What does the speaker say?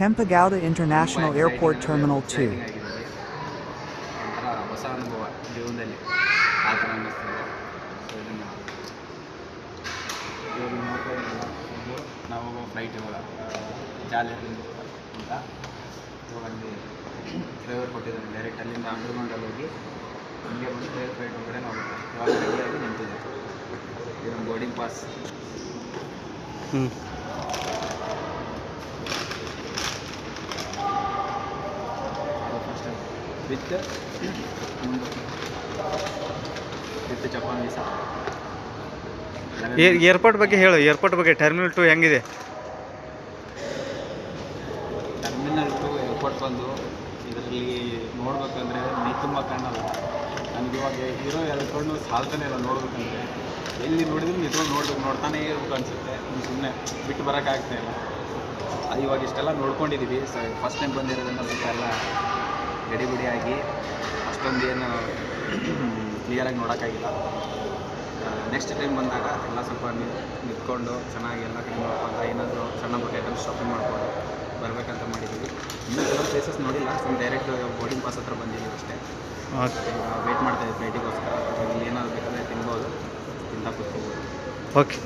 Kempegowda International Airport Terminal 2. ಒಂಥರ ಹೊಸ ಅನುಭವ ಜೀವನದಲ್ಲಿ ಆ ಥರ ಅನ್ನಿಸ್ತದೆ. ಸೊ ಇದನ್ನು ಇವಾಗ ನೋಡ್ತಾ ಇದ್ದೀವಲ್ಲ, ಇದು ನಾವು ಫ್ಲೈಟ್ ಇವಾಗ ಜಾಲಿಯಲ್ಲಿಂದ ಅಂತ ಇವಾಗ ಅಲ್ಲಿ ಡ್ರೈವರ್ ಕೊಟ್ಟಿದ್ದಾನೆ. ಡೈರೆಕ್ಟ್ ಅಲ್ಲಿಂದ ಅಂಡರ್ಗ್ರೌಂಡಲ್ಲಿ ಹೋಗಿ ಹಂಗೆ ಬಂದು ಬೇರೆ ಫ್ಲೈಟ್ ಒಳಗಡೆ ನಾವು ಇವಾಗ ರೆಡಿಯಾಗಿ ನಿಂತಿದೆ. ಇದು ನಮ್ಮ boarding pass. With Japan visa. Airport ಬಗ್ಗೆ ಹೇಳು. ಏರ್ಪೋರ್ಟ್ ಬಗ್ಗೆ ಟರ್ಮಿನಲ್ 2 ಹೆಂಗಿದೆ? ಟರ್ಮಿನಲ್ 2 ಏರ್ಪೋರ್ಟ್ ಬಂದು ಇದರಲ್ಲಿ ನೋಡ್ಬೇಕಂದ್ರೆ ಮೈ ತುಂಬ ಕಾಣಲ್ಲ. ನನಗೆ ಇವಾಗ ಇರೋ ಎರಡು ಕಣ್ಣು ಸಾಲ್ತಾನೆ ಇಲ್ಲ ನೋಡ್ಬೇಕಂದ್ರೆ. ಎಲ್ಲಿ ನೋಡಿದ್ರು ನಿಂತ್ಕೊಂಡು ನೋಡ್ತಾನೇ ಇರ್ಬೇಕು ಅನಿಸುತ್ತೆ. ಸುಮ್ಮನೆ ಬಿಟ್ಟು ಬರೋಕ್ಕಾಗ್ತಾ ಇಲ್ಲ. ಇವಾಗ ಇಷ್ಟೆಲ್ಲ ನೋಡ್ಕೊಂಡಿದ್ದೀವಿ. ಫಸ್ಟ್ ಟೈಮ್ ಬಂದಿರೋದ್ರಿಂದ ಸ್ವಲ್ಪ ಎಲ್ಲ ಗಡಿಬಿಡಿಯಾಗಿ ಅಷ್ಟೊಂದು ಏನು ಕ್ಲಿಯರಾಗಿ ನೋಡೋಕ್ಕಾಗಿಲ್ಲ. ನೆಕ್ಸ್ಟ್ ಟೈಮ್ ಬಂದಾಗ ಎಲ್ಲ ಸ್ವಲ್ಪ ನಿಂತ್ಕೊಂಡು ಚೆನ್ನಾಗಿ ಎಲ್ಲ ಕಡೆ ನೋಡ್ಕೊಂಡು ಏನಾದರೂ ಸಣ್ಣ ಪುಟ್ಟ ಐಟಮ್ಸ್ ಶಾಪಿಂಗ್ ಮಾಡ್ಕೊಂಡು ಬರಬೇಕಂತ ಮಾಡಿದ್ದೀವಿ. ಇನ್ನೂ ಕೆಲವು ಪ್ಲೇಸಸ್ ನೋಡಿಲ್ಲ. ಸುಮ್ಮನೆ ಡೈರೆಕ್ಟ್ ಬೋರ್ಡಿಂಗ್ ಪಾಸ್ ಹತ್ರ ಬಂದಿದ್ದೀವಿ ಅಷ್ಟೇ. ವೇಟ್ ಮಾಡ್ತಾಯಿದ್ದೀವಿ ಫ್ಲೈಟಿಗೋಸ್ಕರ. ಇಲ್ಲಿ ಏನಾದರೂ ಬೇಕಾದರೆ ತಿನ್ಬೋದು, ತಿಂತ ಕೂತ್ಕೋಬೋದು. ಓಕೆ.